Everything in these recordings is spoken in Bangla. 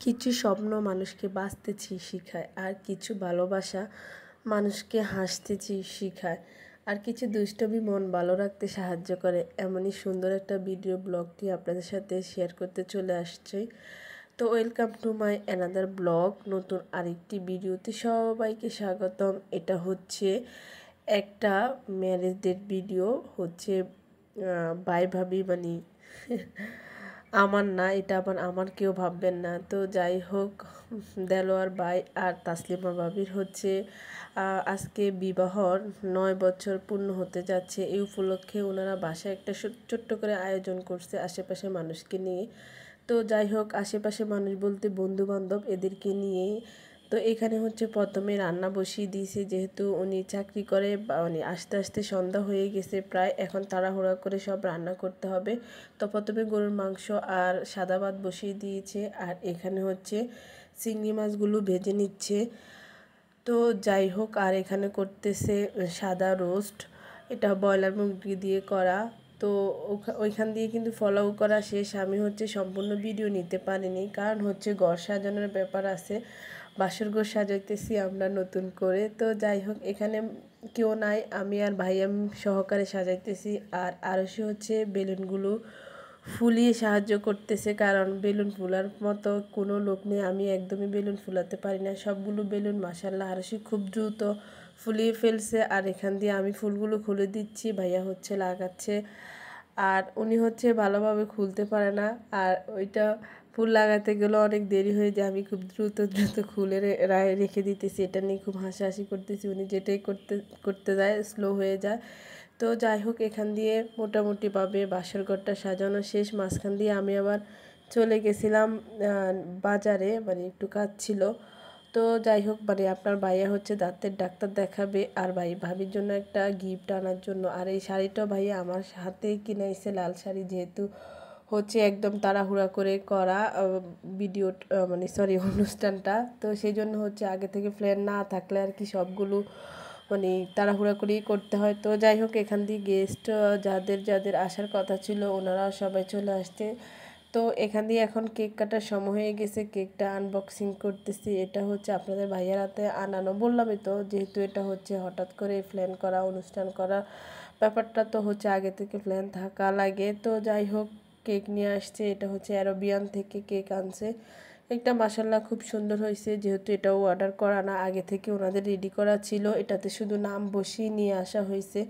কিছু স্বপ্ন মানুষকে বাঁচতে শিখায়, আর কিছু ভালোবাসা মানুষকে হাসতে শিখায়, আর কিছু দুষ্টমি মন ভালো রাখতে সাহায্য করে। এমনই সুন্দর একটা ভিডিও ব্লগটি আপনাদের সাথে শেয়ার করতে চলে আসছে। তো welcome to my another blog, নতুন আরেকটি ভিডিওতে সবাইকে স্বাগতম। এটা হচ্ছে একটা ম্যারেজ ডেট ভিডিও, হচ্ছে ভাই ভাবি মানে আমার না, এটা আবার আমার কেউ ভাববেন না। তো যাই হোক, দেলোয়ার ভাই আর তাসলিমা ভাবির হচ্ছে আজকে বিবাহর 9 বছর পূর্ণ হতে যাচ্ছে। এই উপলক্ষে ওনারা বাসায় একটা ছোট্ট করে আয়োজন করছে আশেপাশে মানুষকে নিয়ে। তো যাই হোক, আশেপাশে মানুষ বলতে বন্ধু বান্ধব এদেরকে নিয়ে। তো এখানে হচ্ছে প্রথমে রান্না বসিয়ে দিয়েছে, যেহেতু উনি চাকরি করে বা উনি আস্তে আস্তে সন্ধ্যা হয়ে গেছে প্রায়, এখন তাড়াহুড়া করে সব রান্না করতে হবে। তো প্রথমে গরুর মাংস আর সাদা ভাত বসিয়ে দিয়েছে, আর এখানে হচ্ছে চিংড়ি মাছগুলো ভেজে নিচ্ছে। তো যাই হোক, আর এখানে করতেছে সাদা রোস্ট, এটা ব্রয়লার মুরগি দিয়ে করা। তো ওইখান দিয়ে কিন্তু ফলো করা শেষ। আমি হচ্ছে সম্পূর্ণ ভিডিও নিতে পারিনি, কারণ হচ্ছে ঘর সাজানোর ব্যাপার আছে, বাসর ঘর সাজাইতেছি আমরা নতুন করে। তো যাই হোক, এখানে কেউ নাই, আমি আর ভাইয়া সহকারে সাজাইতেছি। আর আরশি হচ্ছে বেলুনগুলো ফুলিয়ে সাহায্য করতেছে, কারণ বেলুন ফুলার মতো কোনো লোক নেই, আমি একদমই বেলুন ফুলাতে পারি না। সবগুলো বেলুন মাশাল্লাহ আরশি খুব দ্রুত ফুলিয়ে ফেলছে, আর এখান দিয়ে আমি ফুলগুলো খুলে দিচ্ছি, ভাইয়া হচ্ছে লাগাচ্ছে। আর উনি হচ্ছে ভালোভাবে খুলতে পারে না, আর ওইটা ফুল লাগাতে গেলে অনেক দেরি হয়ে যায়, আমি খুব দ্রুত খুলে রেখে দিতেছি। এটা নিয়ে খুব হাসাহাসি করতেছি, উনি যেটাই করতে করতে যায় স্লো হয়ে যায়। তো যাই হোক, এখান দিয়ে মোটামুটিভাবে বাসর ঘরটা সাজানো শেষ। মাঝখান দিয়ে আমি আবার চলে গেছিলাম বাজারে, মানে একটু কাজ ছিল। তো যাই হোক, মানে আপনার ভাইয়া হচ্ছে দাঁতের ডাক্তার দেখাবে, আর ভাবির জন্য একটা গিফট আনার জন্য। আর এই শাড়িটা ভাইয়া আমার হাতেই কিনেছে, লাল শাড়ি, যেহেতু হচ্ছে একদম তাড়াহুড়া করে করা ভিডিও, মানে সরি অনুষ্ঠানটা। তো সেই জন্য হচ্ছে আগে থেকে প্ল্যান না থাকলে আর কি সবগুলো মানে তাড়াহুড়া করেই করতে হয়। তো যাই হোক, এখান দিয়ে গেস্ট যাদের যাদের আসার কথা ছিল ওনারাও সবাই চলে আসছে। তো এখান দিয়ে এখন কেক কাটার সময় হয়ে গেছে, কেকটা আনবক্সিং করতেছি। এটা হচ্ছে আপনাদের ভাইয়ার হাতে আনানো, বললামই তো, যেহেতু এটা হচ্ছে হঠাৎ করে প্ল্যান করা অনুষ্ঠান করা ব্যাপারটা, তো হচ্ছে আগে থেকে প্ল্যান থাকা লাগে। তো যাই হোক, কেক নিয়ে আসছে, এটা হচ্ছে অ্যারাবিয়ান থেকে কেক আনছে। একটা মাসাল্লাহ খুব সুন্দর হয়েছে, যেহেতু এটাও অর্ডার করা না, আগে থেকে ওনাদের রেডি করা ছিল, এটাতে শুধু নাম বসিয়ে নিয়ে আসা হয়েছে।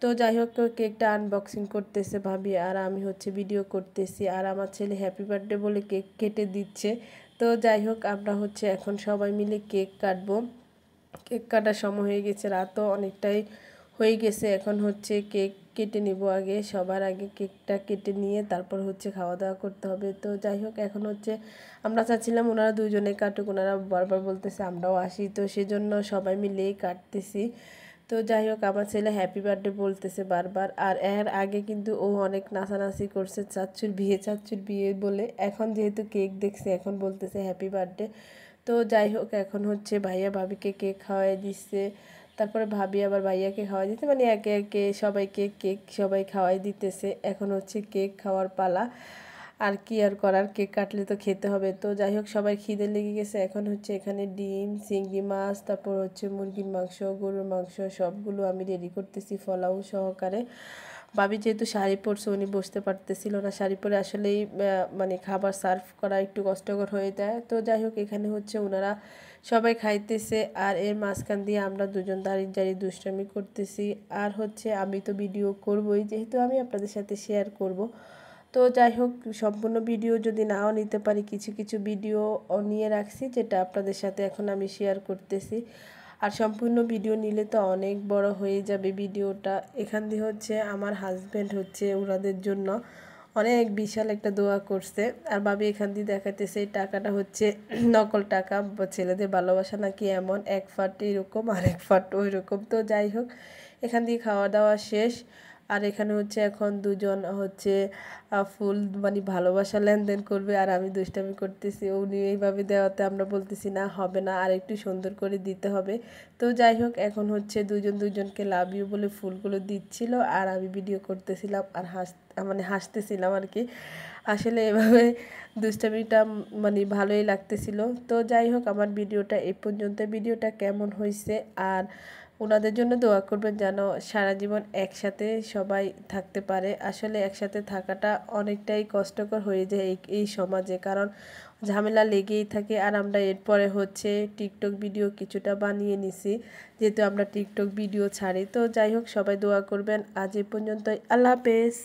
তো যাই হোক, কেকটা আনবক্সিং করতেছে ভাবি, আর আমি হচ্ছে ভিডিও করতেছি, আর আমার ছেলে হ্যাপি বার্থডে বলে কেক কেটে দিচ্ছে। তো যাই হোক, আমরা হচ্ছে এখন সবাই মিলে কেক কাটবো। কেক কাটার সময় হয়ে গেছে, রাতও অনেকটাই হয়ে গেছে। এখন হচ্ছে কেক কেটে নিব, আগে সবার আগে কেকটা কেটে নিয়ে তারপর হচ্ছে খাওয়া দাওয়া করতে হবে। তো যাই হোক, এখন হচ্ছে আমরা চাচ্ছিলাম ওনারা দুজনে কাটুক, ওনারা বারবার বলতেছে আমরাও আসি, তো সেজন্য সবাই মিলেই কাটতেছি। তো যাই হোক, আমার ছেলে হ্যাপি বার্থডে বলতেছে বারবার, আর এর আগে কিন্তু ও অনেক নাচানাচি করছে চাচ্চুর বিয়ে বলে। এখন যেহেতু কেক দেখছে, এখন বলতেছে হ্যাপি বার্থডে। তো যাই হোক, এখন হচ্ছে ভাইয়া ভাবিকে কেক খাওয়াই দিচ্ছে, তারপরে ভাবি আবার ভাইয়াকে খাওয়াই দিতে, মানে একে একে সবাইকে কেক সবাই খাওয়াই দিতেছে। এখন হচ্ছে কেক খাওয়ার পালা, আর কি আর করার, কেক কাটলে তো খেতে হবে। তো যাই হোক, সবাই খিদে লেগে গেছে। এখন হচ্ছে এখানে ডিম, চিংড়ি মাছ, তারপর হচ্ছে মুরগির মাংস, গরুর মাংস, সবগুলো আমি রেডি করতেছি ফলাও সহকারে। ভাবি যেহেতু শাড়ি পরছে, উনি বসতে পারতেছিল না, শাড়ি পরে আসলেই মানে খাবার সার্ভ করা একটু কষ্টকর হয়ে যায়। তো যাই হোক, এখানে হচ্ছে ওনারা সবাই খাইতেছে, আর এর মাঝখান দিয়ে আমরা দুজন দাঁড়িয়ে দুষ্টামি করতেছি। আর হচ্ছে আমি তো ভিডিও করবই, যেহেতু আমি আপনাদের সাথে শেয়ার করব। তো যাই হোক, সম্পূর্ণ ভিডিও যদি নাও নিতে পারি, কিছু কিছু ভিডিও নিয়ে রাখছি, যেটা আপনাদের সাথে এখন আমি শেয়ার করতেছি। আর সম্পূর্ণ ভিডিও নিলে তো অনেক বড় হয়ে যাবে ভিডিওটা। এখান দিয়ে হচ্ছে আমার হাজব্যান্ড হচ্ছে ওনাদের জন্য অনেক বিশাল একটা দোয়া করছে, আর ভাবি এখান দিয়ে দেখাতেছে এই টাকাটা হচ্ছে নকল টাকা। ছেলেদের ভালোবাসা নাকি এমন, এক ফাট এরকম আর এক ফাট ওই রকম। তো যাই হোক, এখান দিয়ে খাওয়া দাওয়া শেষ, আর এখানে হচ্ছে এখন দুজন হচ্ছে ফুল মানে ভালোবাসা লেনদেন করবে, আর আমি দুষ্টামি করতেছি। উনি এইভাবে দেওয়াতে আমরা বলতেছি না, হবে না, আর একটু সুন্দর করে দিতে হবে। তো যাই হোক, এখন হচ্ছে দুজন দুজনকে লাভ ইউ বলে ফুলগুলো দিচ্ছিল, আর আমি ভিডিও করতেছিলাম আর মানে হাসতেছিলাম আর কি। আসলে এভাবে দুষ্টামিটা মানে ভালোই লাগতেছিল। তো যাই হোক, আমার ভিডিওটা এই পর্যন্ত। ভিডিওটা কেমন হয়েছে, আর ওনাদের জন্য দোয়া করবেন যেন সারা জীবন একসাথে সবাই থাকতে পারে। আসলে একসাথে থাকাটা অনেকটাই কষ্টকর হয়ে যায় এই সমাজে, কারণ ঝামেলা লেগেই থাকে। আর আমরা এরপরে হচ্ছে টিকটক ভিডিও কিছুটা বানিয়ে নিছি, যেহেতু আমরা টিকটক ভিডিও ছাড়ি। তো যাই হোক, সবাই দোয়া করবেন। আজ এই পর্যন্তই। আল্লাহ হাফেজ।